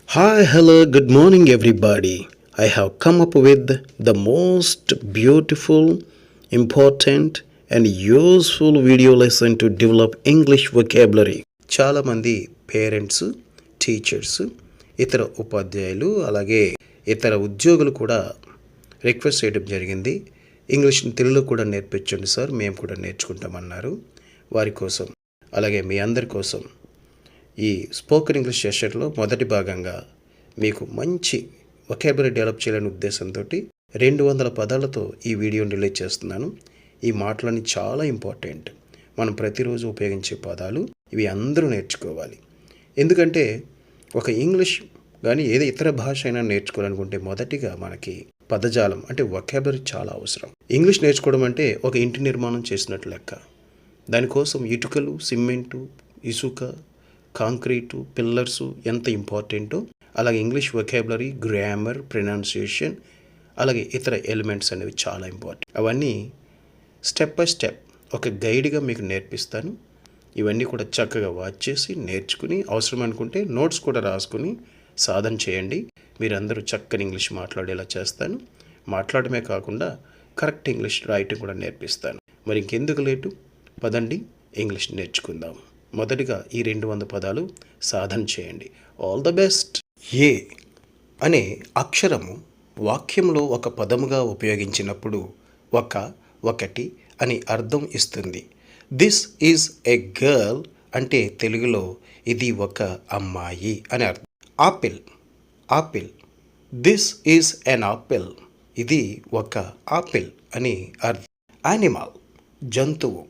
Hi, hello, good morning, everybody. I have come up with the most beautiful, important, and useful video lesson to develop English vocabulary. చాలామంది parents, teachers, ఇతర ఉపాధ్యాయులు అలాగే ఇతర ఉద్యోగులు కూడా request చేయడం జరిగింది. ఇంగ్లీష్ని తెలుగులో కూడా నేర్పించండి సార్, మేము కూడా నేర్చుకుంటామన్నారు. వారి కోసం అలాగే మీ అందరి కోసం ఈ స్పోకెన్ ఇంగ్లీష్ సెషన్లో మొదటి భాగంగా మీకు మంచి వొకాబులరీ డెవలప్ చేయాలనే ఉద్దేశంతో 200 పదాలతో ఈ వీడియోని రిలీజ్ చేస్తున్నాను. ఈ మాటలన్నీ చాలా ఇంపార్టెంట్. మనం ప్రతిరోజు ఉపయోగించే పదాలు ఇవి అందరూ నేర్చుకోవాలి. ఎందుకంటే ఒక ఇంగ్లీష్ కానీ ఏదో ఇతర భాష అయినా నేర్చుకోవాలనుకుంటే మొదటిగా మనకి పదజాలం అంటే వొకాబులరీ చాలా అవసరం. ఇంగ్లీష్ నేర్చుకోవడం అంటే ఒక ఇంటి నిర్మాణం చేసినట్లు లెక్క. దానికోసం ఇటుకలు, సిమెంటు, ఇసుక, కాంక్రీటు, పిల్లర్సు ఎంత ఇంపార్టెంటో అలాగే ఇంగ్లీష్ వొకాబులరీ, గ్రామర్, ప్రొనౌన్సియేషన్ అలాగే ఇతర ఎలిమెంట్స్ అనేవి చాలా ఇంపార్టెంట్. అవన్నీ స్టెప్ బై స్టెప్ ఒక గైడ్గా మీకు నేర్పిస్తాను. ఇవన్నీ కూడా చక్కగా వాచ్ చేసి నేర్చుకుని అవసరం అనుకుంటే నోట్స్ కూడా రాసుకుని సాధన చేయండి. మీరందరూ చక్కని ఇంగ్లీష్ మాట్లాడేలా చేస్తాను. మాట్లాడమే కాకుండా కరెక్ట్ ఇంగ్లీష్ రాయటం కూడా నేర్పిస్తాను. మరి ఇంకెందుకు లేటు, పదండి ఇంగ్లీష్ నేర్చుకుందాం. మొదటిగా ఈ 200 పదాలు సాధన చేయండి. All the best. ఏ అనే అక్షరము వాక్యంలో ఒక పదముగా ఉపయోగించినప్పుడు ఒకటి అని అర్థం ఇస్తుంది. దిస్ ఈజ్ ఎ గర్ల్ అంటే తెలుగులో ఇది ఒక అమ్మాయి అని అర్థం. Apple this is an apple ఇది ఒక ఆపిల్ అని అర్థం. యానిమల్ జంతువు,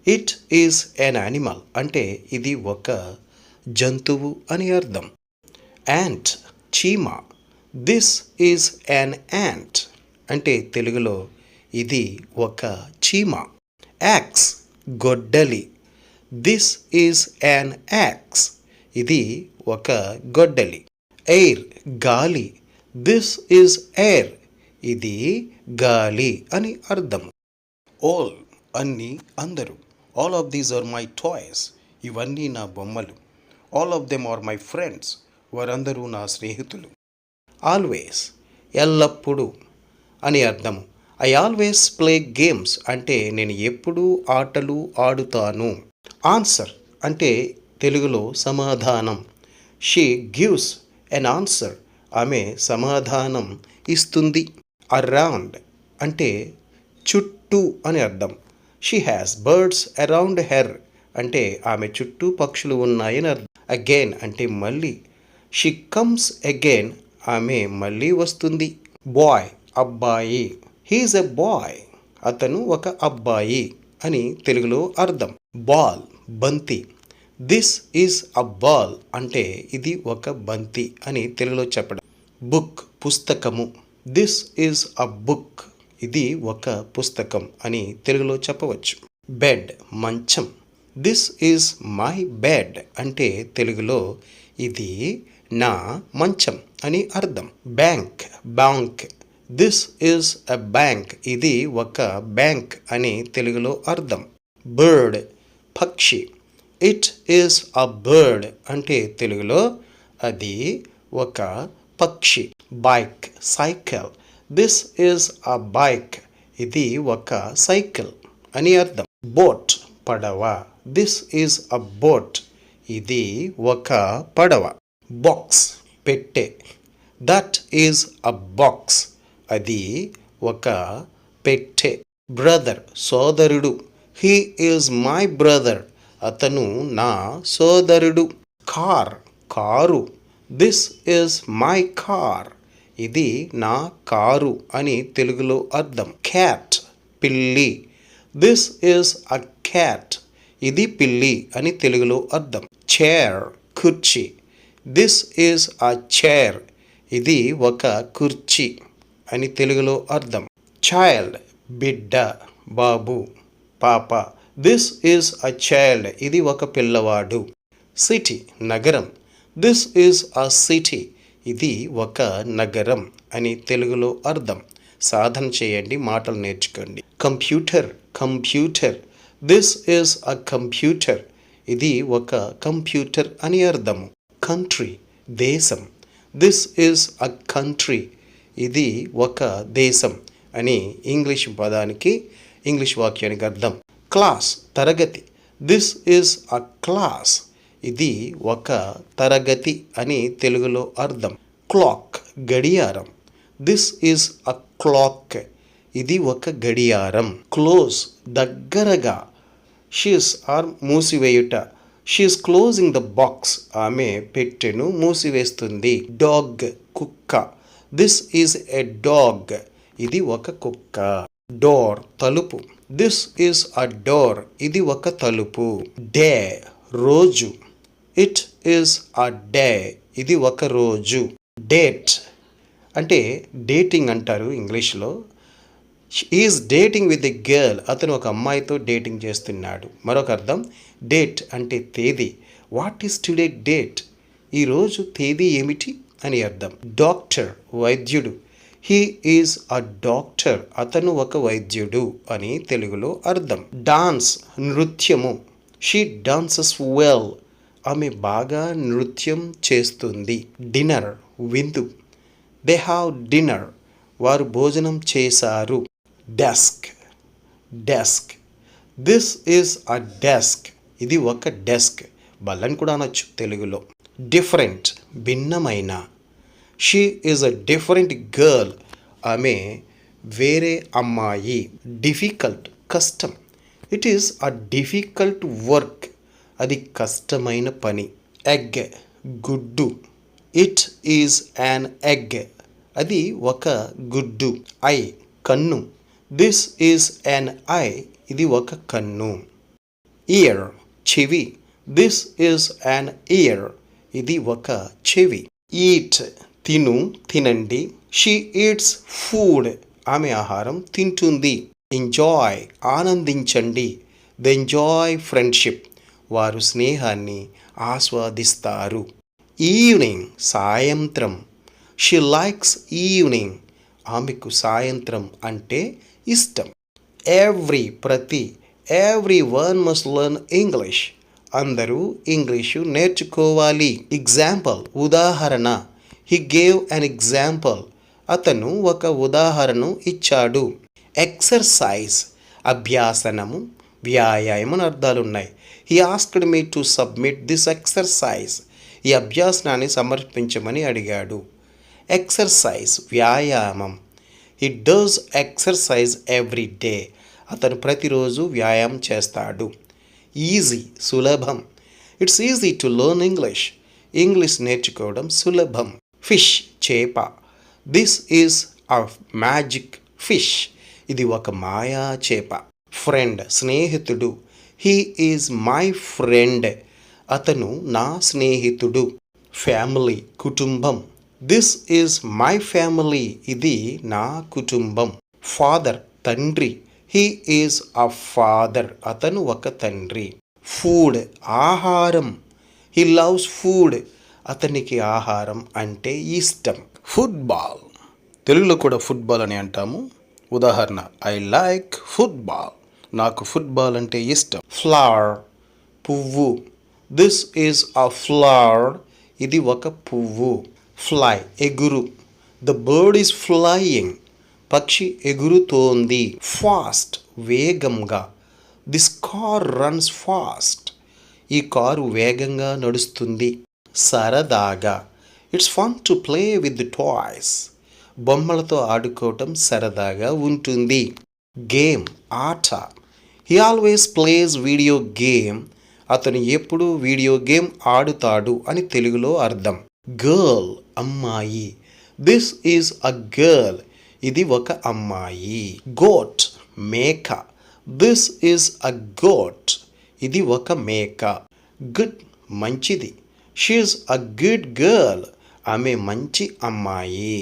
ఇట్ ఈజ్ ఎన్ యానిమల్ అంటే ఇది ఒక జంతువు అని అర్థం. యాంట్ చీమ, దిస్ ఈజ్ ఎన్ యాంట్ అంటే తెలుగులో ఇది ఒక చీమ. యాక్స్ గొడ్డలి, దిస్ ఈజ్ ఎన్ యాక్స్ ఇది ఒక గొడ్డలి. ఎయిర్ గాలి, దిస్ ఈజ్ ఎయిర్ ఇది గాలి అని అర్థం. ఆల్ అన్నీ అందరూ, all of these are my toys ఇవన్నీ నా బొమ్మలు. All of them are my friends వారందరూ నా స్నేహితులు. ఆల్వేస్ ఎల్లప్పుడూ అని అర్థము. ఐ ఆల్వేస్ ప్లే గేమ్స్ అంటే నేను ఎప్పుడూ ఆటలు ఆడుతాను. ఆన్సర్ అంటే తెలుగులో సమాధానం. షీ గివ్స్ ఎన్ ఆన్సర్ ఆమె సమాధానం ఇస్తుంది. అరౌండ్ అంటే చుట్టూ అని అర్థం. She has birds around her అంటే ఆమె చుట్టూ పక్షులు ఉన్నాయని అర్థం. అగైన్ అంటే మళ్ళీ. షీ కమ్స్ అగైన్ ఆమె మళ్ళీ వస్తుంది. బాయ్ అబ్బాయి, హీఈస్ ఎ బాయ్ అతను ఒక అబ్బాయి అని తెలుగులో అర్థం. బాల్ బంతి, దిస్ ఈజ్ అ బాల్ అంటే ఇది ఒక బంతి అని తెలుగులో చెప్పడం. బుక్ పుస్తకము, దిస్ ఈజ్ అ బుక్ ఇది ఒక పుస్తకం అని తెలుగులో చెప్పవచ్చు. బెడ్ మంచం, దిస్ ఈజ్ మై బెడ్ అంటే తెలుగులో ఇది నా మంచం అని అర్థం. Bank this is a bank ఇది ఒక బ్యాంక్ అని తెలుగులో అర్థం. బర్డ్ పక్షి, ఇట్ ఈజ్ అ బర్డ్ అంటే తెలుగులో అది ఒక పక్షి. Bike cycle, this is a bike ఇది ఒక సైకిల్ అని అర్థం. బోట్ పడవ, దిస్ ఈజ్ అ బోట్ ఇది ఒక పడవ. బాక్స్ పెట్టె, దట్ ఈజ్ అ బాక్స్ అది ఒక పెట్టె. బ్రదర్ సోదరుడు, హీ ఈజ్ మై బ్రదర్ అతను నా సోదరుడు. Car, this is my car ఇది నా కారు అని తెలుగులో అర్థం. క్యాట్ పిల్లి, దిస్ ఈజ్ అ క్యాట్ ఇది పిల్లి అని తెలుగులో అర్థం. చైర్ కుర్చీ, దిస్ ఈజ్ అ చైర్ ఇది ఒక కుర్చీ అని తెలుగులో అర్థం. చైల్డ్ బిడ్డ, బాబు, పాప, దిస్ ఈజ్ అ చైల్డ్ ఇది ఒక పిల్లవాడు. సిటీ నగరం, దిస్ ఈజ్ అ సిటీ ఇది ఒక నగరం అని తెలుగులో అర్థం. సాధన చేయండి, మాటలు నేర్చుకోండి. Computer, this is a computer ఇది ఒక కంప్యూటర్ అని అర్థము. కంట్రీ దేశం, దిస్ ఈజ్ అ కంట్రీ, ఇది ఒక దేశం అని ఇంగ్లీష్ పదానికి ఇంగ్లీష్ వాక్యానికి అర్థం. క్లాస్ తరగతి, దిస్ ఈజ్ అ క్లాస్, ఇది ఒక తరగతి అని తెలుగులో అర్థం. క్లాక్ గడియారం, దిస్ ఈజ్ అ క్లాక్, ఇది ఒక గడియారం. క్లోజ్ దగ్గరగా, షీస్ ఆర్ మూసివేయుట, షీఈస్ క్లోజింగ్ ద బాక్స్, ఆమె పెట్టెను మూసివేస్తుంది. డాగ్ కుక్క, దిస్ ఈజ్ ఎ డాగ్, ఇది ఒక కుక్క. డోర్ తలుపు, దిస్ ఈజ్ అ డోర్, ఇది ఒక తలుపు. డే రోజు, ఇట్ ఈజ్ అ డే, ఇది ఒక రోజు. డేట్ అంటే డేటింగ్ అంటారు ఇంగ్లీష్లో. Is dating with a girl, అతను ఒక అమ్మాయితో డేటింగ్ చేస్తున్నాడు. మరొక అర్థం డేట్ అంటే తేదీ. వాట్ ఈస్ టుడే డేట్, ఈరోజు తేదీ ఏమిటి అని అర్థం. డాక్టర్ వైద్యుడు, హీ ఈజ్ అ డాక్టర్, అతను ఒక వైద్యుడు అని తెలుగులో అర్థం. డాన్స్ నృత్యము, షీ డాన్సెస్ వెల్, ఆమె బాగా నృత్యం చేస్తుంది. డిన్నర్ విందు, దే హ్యావ్ డిన్నర్, వారు భోజనం చేశారు. Desk desk, this is a desk, ఇది ఒక డెస్క్, బల్లని కూడా అనొచ్చు తెలుగులో. డిఫరెంట్ భిన్నమైన, she is a different girl, ఆమె వేరే అమ్మాయి. డిఫికల్ట్ కష్టం, it is a difficult work, అది కష్టమైన పని. ఎగ్ గుడ్డు, ఇట్ ఈజ్ యాన్ ఎగ్, అది ఒక గుడ్డు. ఐ కన్ను, దిస్ ఈజ్ యాన్ ఐ, ఇది ఒక కన్ను. ఇయర్ చెవి, దిస్ ఈజ్ యాన్ ఇయర్, ఇది ఒక చెవి. ఈట్ తిను తినండి, షీ ఈట్స్ ఫుడ్, ఆమె ఆహారం తింటుంది. ఎంజాయ్ ఆనందించండి, ద ఎంజాయ్ ఫ్రెండ్షిప్, వారు స్నేహాన్ని ఆస్వాదిస్తారు. ఈవినింగ్ సాయంత్రం, షీ లైక్స్ ఈవినింగ్, ఆమెకు సాయంత్రం అంటే ఇష్టం. ఎవ్రీ ప్రతి, every one must learn English, అందరూ ఇంగ్లీషు నేర్చుకోవాలి. ఎగ్జాంపుల్ ఉదాహరణ, హీ గేవ్ అన్ ఎగ్జాంపుల్, అతను ఒక ఉదాహరణ ఇచ్చాడు. ఎక్సర్సైజ్ అభ్యాసనము వ్యాయామం అర్థాలు ఉన్నాయి. He asked me to submit this exercise, ఈ అభ్యాసనాన్ని సమర్పించమని అడిగాడు. ఎక్సర్సైజ్ వ్యాయామం, he does exercise every day, అతను ప్రతిరోజు వ్యాయామం చేస్తాడు. ఈజీ సులభం, it's easy to learn English, English నేర్చుకోవడం సులభం. ఫిష్ చేప, this is a magic fish, ఇది ఒక మాయా చేప. ఫ్రెండ్ స్నేహితుడు, హీ ఈజ్ మై ఫ్రెండ్, అతను నా స్నేహితుడు. ఫ్యామిలీ కుటుంబం, దిస్ ఈజ్ మై ఫ్యామిలీ, ఇది నా కుటుంబం. ఫాదర్ తండ్రి, హీ ఈజ్ అ ఫాదర్, అతను ఒక తండ్రి. ఫుడ్ ఆహారం, హీ లవ్స్ ఫుడ్, అతనికి ఆహారం అంటే ఇష్టం. ఫుట్బాల్ తెలుగులో కూడా ఫుట్బాల్ అని అంటాము. ఉదాహరణ, ఐ లైక్ ఫుట్బాల్, నాకు ఫుట్బాల్ అంటే ఇష్టం. ఫ్లవర్ పువ్వు, దిస్ ఈజ్ అ ఫ్లవర్, ఇది ఒక పువ్వు. ఫ్లై ఎగురు, ద బర్డ్ ఈజ్ ఫ్లయింగ్, పక్షి ఎగురుతోంది. ఫాస్ట్ వేగంగా, దిస్ కార్ రన్స్ ఫాస్ట్, ఈ కారు వేగంగా నడుస్తుంది. సరదాగా, it's fun to play with toys, బొమ్మలతో ఆడుకోవటం సరదాగా ఉంటుంది. గేమ్ ఆట, he always place video game, అతను ఎప్పుడూ వీడియో గేమ్ ఆడుతాడు అని తెలుగులో అర్థం. గర్ల్ అమ్మాయి, దిస్ ఈజ్ అ గర్ల్, ఇది ఒక అమ్మాయి. గోట్ మేక, దిస్ ఈజ్ అ గోట్, ఇది ఒక మేక. గుడ్ మంచిది, she is a good girl, ఆమె మంచి అమ్మాయి.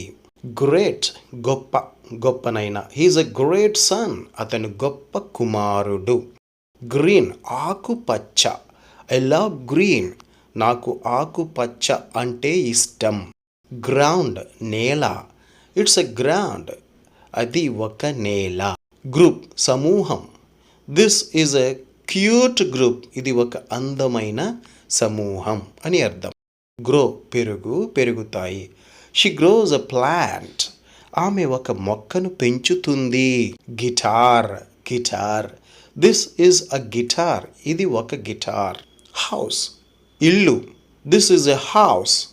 గ్రేట్ గొప్ప గొప్పనైన, హీఈస్ అ గ్రేట్ సన్, అతను గొప్ప కుమారుడు. గ్రీన్ ఆకుపచ్చ, ఐ లవ్ గ్రీన్, నాకు ఆకుపచ్చ అంటే ఇష్టం. గ్రౌండ్ నేల, ఇట్స్ ఎ గ్రౌండ్, అది ఒక నేల. గ్రూప్ సమూహం, this is a cute group, ఇది ఒక అందమైన సమూహం అని అర్థం. గ్రో పెరుగు, పెరుగుతాయి. She grows a plant. ఆమె ఒక మొక్కను పెంచుతుంది. Guitar, guitar. This is a guitar. ఇది ఒక గిటార్. హౌస్, ఇల్లు. This is a house.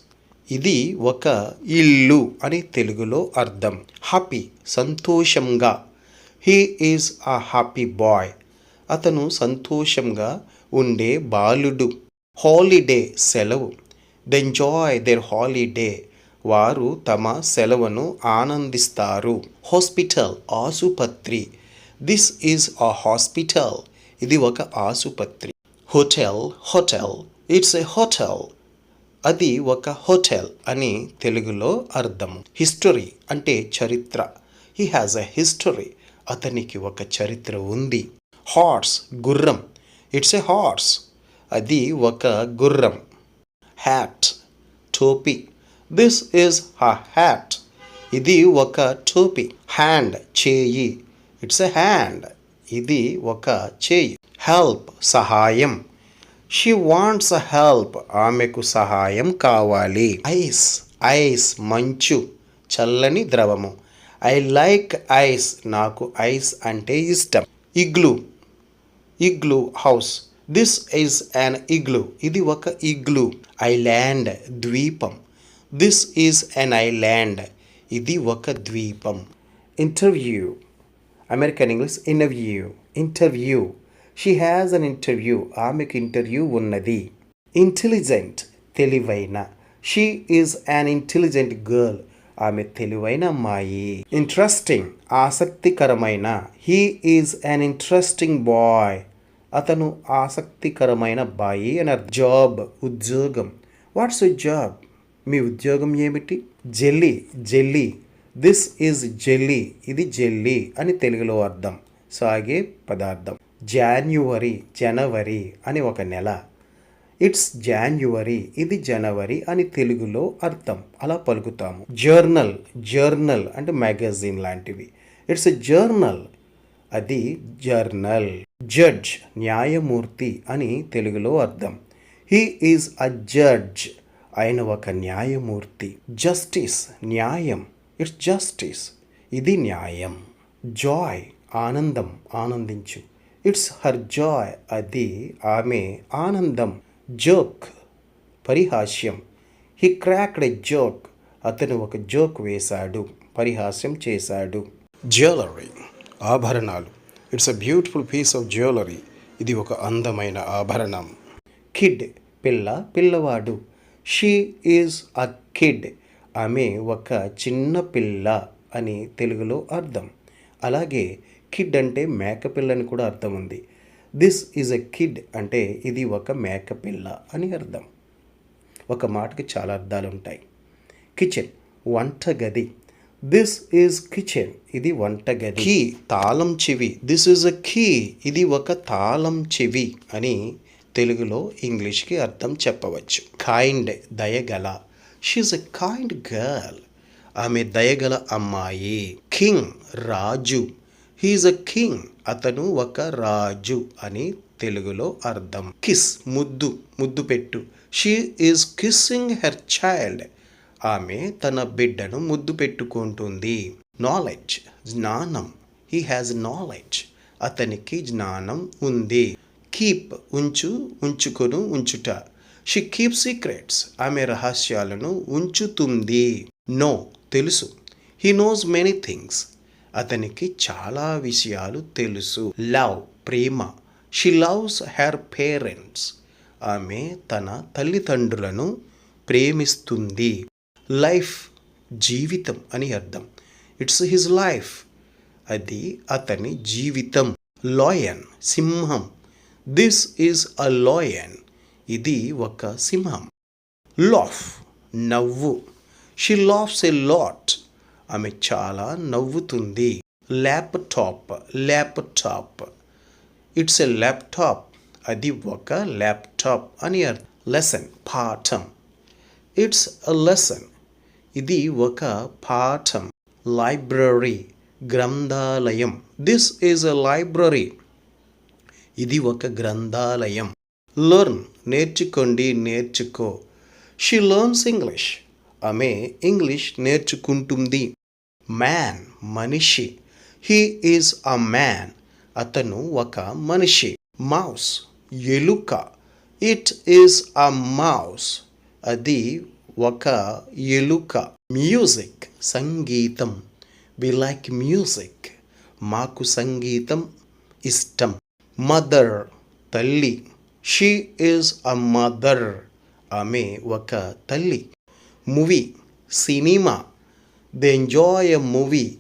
ఇది ఒక ఇల్లు అని తెలుగులో అర్థం. హ్యాపీ, సంతోషంగా. He is a happy boy. అతను సంతోషంగా ఉండే బాలుడు. హాలిడే, సెలవు. They enjoy their holiday. వారు తమ సెలవును ఆనందిస్తారు. హాస్పిటల్, ఆసుపత్రి. This is a hospital. ఇది ఒక ఆసుపత్రి. Hotel, hotel. It's a hotel. అది ఒక హోటల్ అని తెలుగులో అర్థం. హిస్టరీ అంటే చరిత్ర. He has a history. అతనికి ఒక చరిత్ర ఉంది. హార్స్, గుర్రం. It's a horse. అది ఒక గుర్రం. హ్యాట్, టోపీ. This is a hat. ఇది ఒక టోపీ. హ్యాండ్, చేయి. It's a hand. ఇది ఒక చేయి. హెల్ప్, సహాయం. She wants help. ఆమెకు సహాయం కావాలి. ఐస్, ఐస్ మంచు, చల్లని ద్రవము. I like ice. నాకు ఐస్ అంటే ఇష్టం. Igloo, igloo house. This is an igloo. ఇది ఒక ఇగ్లూ. ఐలాండ్, ద్వీపం. This is an island. ఇది ఒక ద్వీపం. Interview, American English interview, interview. She has an interview. ఆమెకు ఇంటర్వ్యూ ఉన్నది. ఇంటెలిజెంట్, తెలివైన. She is an intelligent girl. ఆమె తెలివైన అమ్మాయి. ఇంట్రెస్టింగ్, ఆసక్తికరమైన. He is an interesting boy. అతను ఆసక్తికరమైన అబ్బాయి అని అర్థం. జాబ్, ఉద్యోగం. What's your job? మీ ఉద్యోగం ఏమిటి? Jelly, jelly. This is jelly. ఇది జెల్లీ అని తెలుగులో అర్థం. సాగే పదార్థం. జాన్యువరి, జనవరి అని ఒక నెల. It's January. ఇది జనవరి అని తెలుగులో అర్థం. అలా పలుకుతాము. జర్నల్, జర్నల్ అంటే మ్యాగజైన్ లాంటివి. It's a journal. అది జర్నల్. జడ్జ్, న్యాయమూర్తి అని తెలుగులో అర్థం. He is a judge. ఆయన ఒక న్యాయమూర్తి. జస్టిస్, న్యాయం. It's justice. ఇది న్యాయం. జాయ్, ఆనందం, ఆనందించు. It's her Joy. అది ఆమె ఆనందం. జోక్, పరిహాస్యం. He cracked a joke. అతను ఒక జోక్ వేశాడు, పరిహాస్యం చేశాడు. జ్యువెలరీ, ఆభరణాలు. It's a beautiful piece of jewellery. ఇది ఒక అందమైన ఆభరణం. కిడ్, పిల్ల, పిల్లవాడు. She is a kid. ఆమె ఒక చిన్న పిల్ల అని తెలుగులో అర్థం. అలాగే కిడ్ అంటే మేకపిల్ల అని కూడా అర్థం ఉంది. దిస్ ఈజ్ ఎ కిడ్ అంటే ఇది ఒక మేకపిల్ల అని అర్థం. ఒక మాటకి చాలా అర్థాలు ఉంటాయి. కిచెన్, వంటగది. This is kitchen. ఇది వంటగది. కీ, తాళం చెవి. This is a key. ఇది ఒక తాళం చెవి అని తెలుగులో ఇంగ్లీష్కి అర్థం చెప్పవచ్చు. కైండ్, దయగల. She's a kind girl. ఆమె దయగల అమ్మాయి. కింగ్, రాజు. He's a king. అతను ఒక రాజు అని తెలుగులో అర్థం. కిస్, ముద్దు, ముద్దు పెట్టు. She is kissing her child. ఆమె తన బిడ్డను ముద్దు పెట్టుకుంటుంది. నాలెడ్జ్, జ్ఞానం. He has knowledge. అతనికి జ్ఞానం ఉంది. కీప్, ఉంచు, ఉంచుకొను, ఉంచుట. She keep secrets. ఆమె రహస్యాలను ఉంచుతుంది. నో, తెలుసు. He knows many things. అతనికి చాలా విషయాలు తెలుసు. లవ్, ప్రేమ. She loves her parents. ఆమె తన తల్లిదండ్రులను ప్రేమిస్తుంది. లైఫ్, జీవితం అని అర్థం. It's his life. అది అతని జీవితం. లాయన్, సింహం. This is a lion. ఇది ఒక సింహం. లాఫ్, నవ్వు. She laughs a lot. ఆమె చాలా నవ్వుతుంది. Laptop, laptop. It's a laptop. అది ఒక ల్యాప్టాప్ అని అర్థం. లెసన్, పాఠం. It's a lesson. ఇది ఒక పాఠం. లైబ్రరీ, గ్రంథాలయం. This is a library. ఇది ఒక గ్రంథాలయం. లెర్న్, నేర్చుకోండి, నేర్చుకో. She learns English. ఆమె ఇంగ్లీష్ నేర్చుకుంటుంది. మ్యాన్ మనిషి. He is a man. అతను ఒక మనిషి. మౌస్ ఎలుక. It is a mouse. అది ఒక ఎలుక. మ్యూజిక్ సంగీతం. We like music. మాకు సంగీతం ఇష్టం. మదర్ తల్లి. She is a mother. ఆమె ఒక తల్లి. మూవీ సినిమా. They enjoy a movie.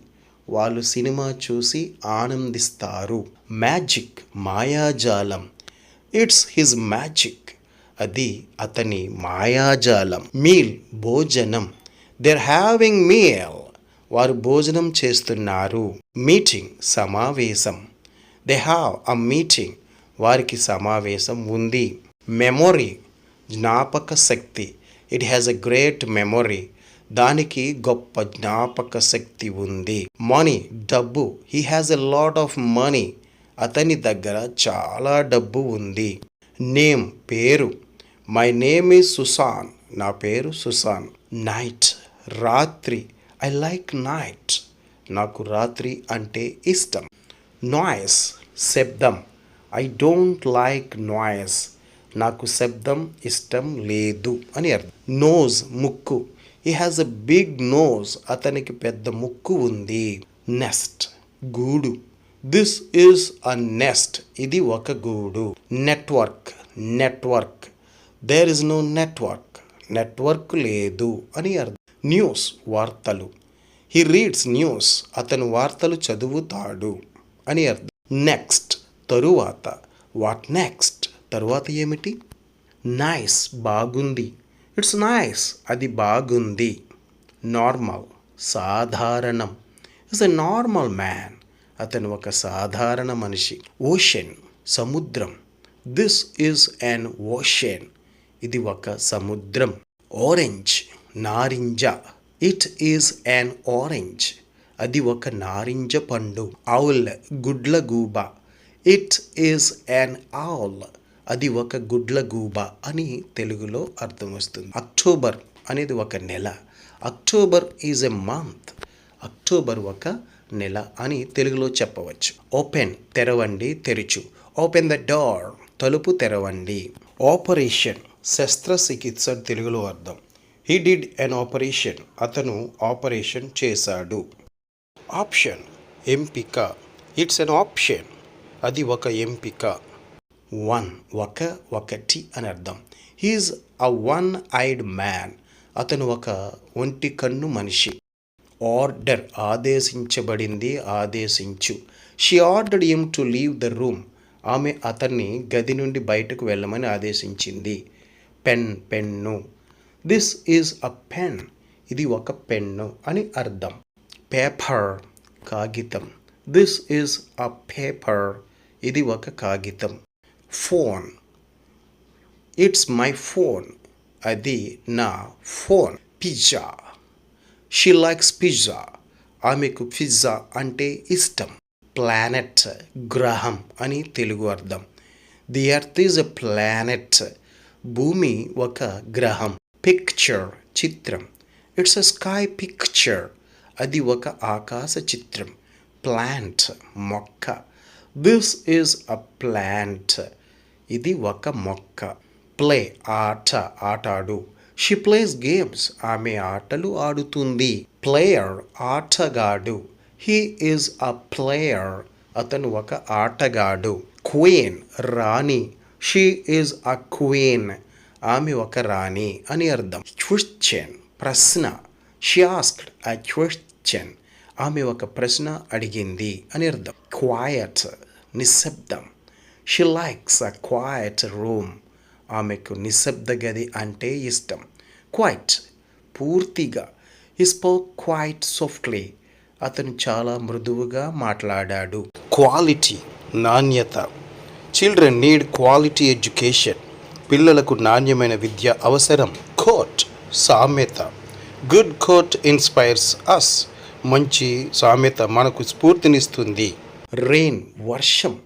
వాళ్ళు సినిమా చూసి ఆనందిస్తారు. మ్యాజిక్ మాయాజాలం. It's his magic. అది అతని మాయాజాలం. మీల్ భోజనం. They're having meal. వారు భోజనం చేస్తున్నారు. మీటింగ్ సమావేశం. They have a meeting. వారికి సమావేశం ఉంది. మెమొరీ జ్ఞాపక శక్తి. It has a great memory. దానికి గొప్ప జ్ఞాపక శక్తి ఉంది. మనీ డబ్బు. He has a lot of money. అతని దగ్గర చాలా డబ్బు ఉంది. నేమ్ పేరు. My name is Susan. నా పేరు సుసాన్. నైట్ రాత్రి. I like night. నాకు రాత్రి అంటే ఇష్టం. నాయిస్ శబ్దం. I don't like noise. నాకు శబ్దం ఇష్టం లేదు అని అర్థం. నోజ్ ముక్కు. He has a big nose. అతనికి పెద్ద ముక్కు ఉంది. నెస్ట్ గూడు. This is a nest. ఇది ఒక గూడు. Network network. There is no network. Network లేదు అని అర్థం. న్యూస్ వార్తలు. He reads news. అతను వార్తలు చదువుతాడు అని అర్థం. నెక్స్ట్ తరువాత. What next. తరువాత ఏమిటి? నైస్ బాగుంది. It's nice. అది బాగుంది. నార్మల్ సాధారణం. It's a normal man. అతను ఒక సాధారణ మనిషి. ఓషన్ సముద్రం. This is an ocean. ఇది ఒక సముద్రం. ఆరెంజ్ నారింజ. It is an orange. అది ఒక నారింజ పండు. ఔల్ గుడ్లగూబ. It is an owl. అది ఒక గుడ్లగూబ అని తెలుగులో అర్థం వస్తుంది. అక్టోబర్ అనేది ఒక నెల. October is a month. October ఒక నెల అని తెలుగులో చెప్పవచ్చు. ఓపెన్ తెరవండి తెరుచు. Open the door. తలుపు తెరవండి. ఆపరేషన్ శస్త్రచికిత్స తెలుగులో అర్థం. He did an operation. అతను ఆపరేషన్ చేశాడు. ఆప్షన్ ఎంపిక. It's an option. అది ఒక ఎంపిక. వన్ ఒకటి అని అర్థం. He's a one eyed man. అతను ఒక ఒంటి కన్ను మనిషి. ఆర్డర్ ఆదేశించబడింది ఆదేశించు. She ordered him to leave the room. ఆమె అతన్ని గది నుండి బయటకు వెళ్ళమని ఆదేశించింది. Pen pen. This is a pen. ఇది ఒక పెన్ను అని అర్థం. పేపర్ కాగితం. This is a paper. ఇది ఒక కాగితం. ఫోన్. It's my phone. అది నా phone. Pizza. She likes pizza. ఆమెకు పిజ్జా అంటే ఇష్టం. ప్లానెట్ గ్రహం అని తెలుగు అర్థం. The earth is a planet. భూమి ఒక గ్రహం. పిక్చర్ చిత్రం. It's a sky picture. అది ఒక ఆకాశ చిత్రం. ప్లాంట్ మొక్క. This is a plant. ఇది ఒక మొక్క. ప్లే ఆట ఆటాడు. She place games. ఆమె ఆటలు ఆడుతుంది. ప్లేయర్ ఆటగాడు. He is a player. అతను ఒక ఆటగాడు. క్వీన్ రాణి. She is a queen. ఆమె ఒక రాణి అని అర్థం. క్వశ్చన్ ప్రశ్న. She asked a question. ఆమె ఒక ప్రశ్న అడిగింది అని అర్థం. క్వయట్ నిశ్శబ్దం. She likes a quiet room. ఆమెకు నిశ్శబ్ద గది అంటే ఇష్టం. క్వైట్ పూర్తిగా. He spoke quite softly. అతను చాలా మృదువుగా మాట్లాడాడు. క్వాలిటీ నాణ్యత. Children need quality education. పిల్లలకు నాణ్యమైన విద్య అవసరం. కోట్ సామెత. Good coat inspires us. మంచి సామెత మనకు స్ఫూర్తినిస్తుంది. రెయిన్ వర్షం.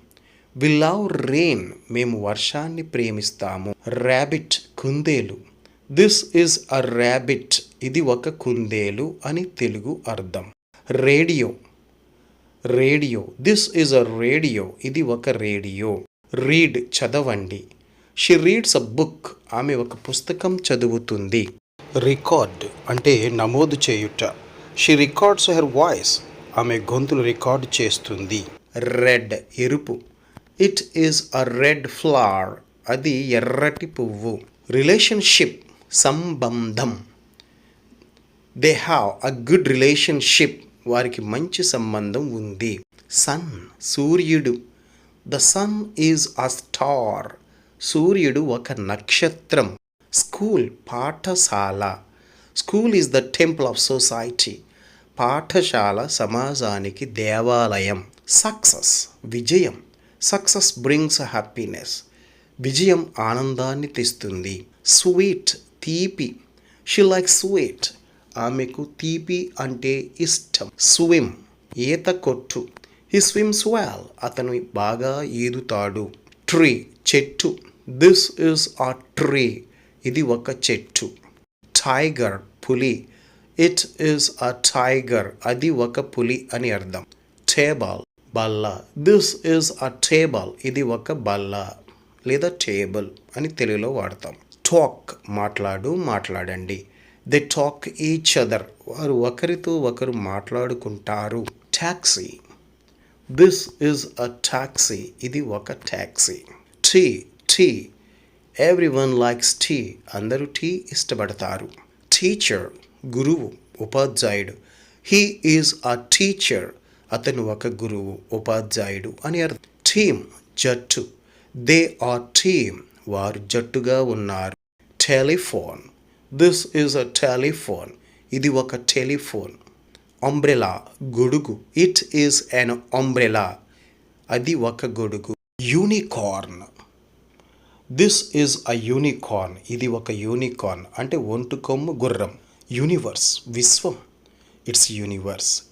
We love rain. మేము వర్షాన్ని ప్రేమిస్తాము. ర్యాబిట్ కుందేలు. This is a rabbit. ఇది ఒక కుందేలు అని తెలుగు అర్థం. Radio. Radio. This is a radio. ఇది ఒక రేడియో. రీడ్ చదవండి. She reads a book. ఆమె ఒక పుస్తకం చదువుతుంది. రికార్డ్ అంటే నమోదు చేయుట. She records her voice. ఆమె గొంతులు రికార్డు చేస్తుంది. రెడ్ ఎరుపు. It is a red flower. అది ఎర్రటి పువ్వు. రిలేషన్షిప్ సంబంధం. They have a good relationship. వారికి మంచి సంబంధం ఉంది. సన్ సూర్యుడు. The sun is a star. సూర్యుడు ఒక నక్షత్రం. స్కూల్ పాఠశాల. School is the temple of society. పాఠశాల సమాజానికి దేవాలయం. సక్సెస్ విజయం. Success brings happiness. విజయం ఆనందాన్ని తెస్తుంది. స్వీట్ తీపి. She like sweet. ఆమెకు తీపి అంటే ఇష్టం. స్విమ్ ఈత కొట్టు. He swims well. అతను బాగా ఈదుతాడు. ట్రీ చెట్టు. This is a tree. ఇది ఒక చెట్టు. టైగర్ పులి. It is a tiger. అది ఒక పులి అని అర్థం. టేబుల్ బల్ల. This is a table. ఇది ఒక బల్ల లేదా టేబుల్ అని తెలుగులో వాడతాం. టాక్ మాట్లాడు మాట్లాడండి. They talk each other. వారు ఒకరితో ఒకరు మాట్లాడుకుంటారు. Taxi. This is a taxi. ఇది ఒక taxi. Tea tea. Every one likes tea. అందరూ టీ ఇష్టపడతారు. టీచర్ గురువు ఉపాధ్యాయుడు. He is a teacher. అతను ఒక గురువు ఉపాధ్యాయుడు అని అర్థం. టీమ్ జట్టు. They are team. వారు జట్టుగా ఉన్నారు. Telephone. This is a telephone. ఇది ఒక టెలిఫోన్. అంబ్రెలా గొడుగు. It is an umbrella. అది ఒక గొడుగు. Unicorn. This is a unicorn. ఇది ఒక యూనికార్న్ అంటే ఒంటుకొమ్ము గుర్రం. యూనివర్స్ విశ్వం. It's universe.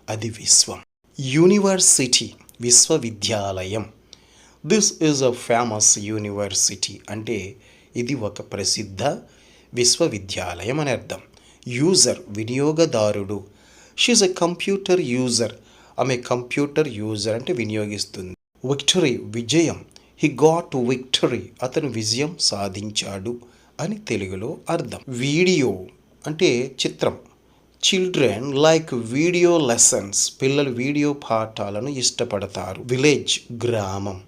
అది విశ్వం. యూనివర్సిటీ విశ్వవిద్యాలయం. This is a famous university అంటే ఇది ఒక ప్రసిద్ధ విశ్వవిద్యాలయం అని అర్థం. యూజర్ వినియోగదారుడు. She's a computer user. ఆమె కంప్యూటర్ యూజర్ అంటే వినియోగిస్తుంది. విక్టరీ విజయం. He got victory. అతను విజయం సాధించాడు అని తెలుగులో అర్థం. వీడియో అంటే చిత్రం. Children like video lessons. పిల్లలు వీడియో పాఠాలను ఇష్టపడతారు. విలేజ్ గ్రామం.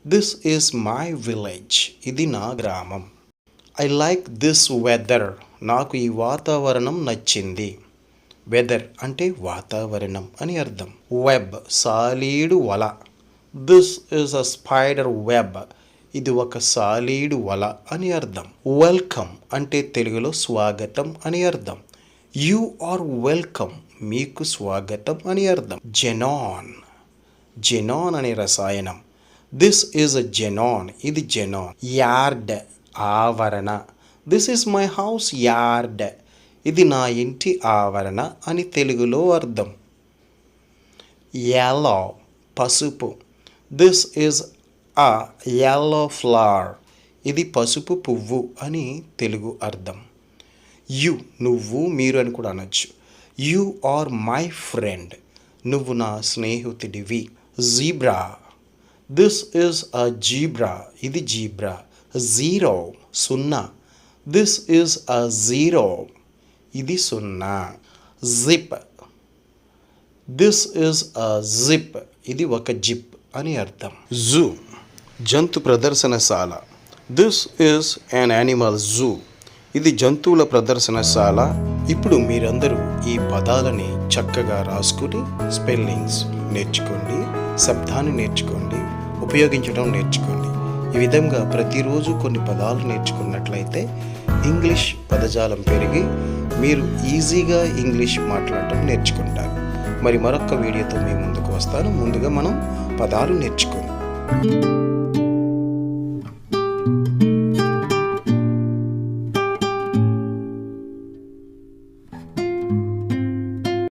This is my village. ఇది నా గ్రామం. I like this weather. నాకు ఈ వాతావరణం నచ్చింది. వెదర్ అంటే వాతావరణం అని అర్థం. వెబ్ సాలీడు వల. This is a spider web. ఇది ఒక సాలీడు వల అని అర్థం. వెల్కమ్ అంటే తెలుగులో స్వాగతం అని అర్థం. You are welcome. మీకు స్వాగతం అని అర్థం. జెనాన్. జెనాన్ అనే రసాయనం. This is a xenon. ఇది జెనాన్. యార్డ్ ఆవరణ. This is my house yard. ఇది నా ఇంటి ఆవరణ అని తెలుగులో అర్థం. yellow పసుపు. This is a yellow flower. ఇది పసుపు పువ్వు అని తెలుగు అర్థం. యు నువ్వు మీరు అని కూడా అనొచ్చు. You are my friend. నువ్వు నా స్నేహితుడివి. Zebra. This is a zebra. ఇది జీబ్రా. జీరో సున్నా. This is a zero. ఇది సున్నా. Zip. This is a zip. ఇది ఒక జిప్ అని అర్థం. జూ జంతు ప్రదర్శనశాల. This is an animal zoo. ఇది జంతువుల ప్రదర్శనశాల. ఇప్పుడు మీరందరూ ఈ పదాలని చక్కగా రాసుకుని స్పెల్లింగ్స్ నేర్చుకోండి, శబ్దాన్ని నేర్చుకోండి, ఉపయోగించడం నేర్చుకోండి. ఈ విధంగా ప్రతిరోజు కొన్ని పదాలు నేర్చుకున్నట్లయితే ఇంగ్లీష్ పదజాలం పెరిగి మీరు ఈజీగా ఇంగ్లీష్ మాట్లాడటం నేర్చుకుంటారు. మరి మరొక వీడియోతో మీ ముందుకు వస్తాను. ముందుగా మనం పదాలు నేర్చుకుందాం.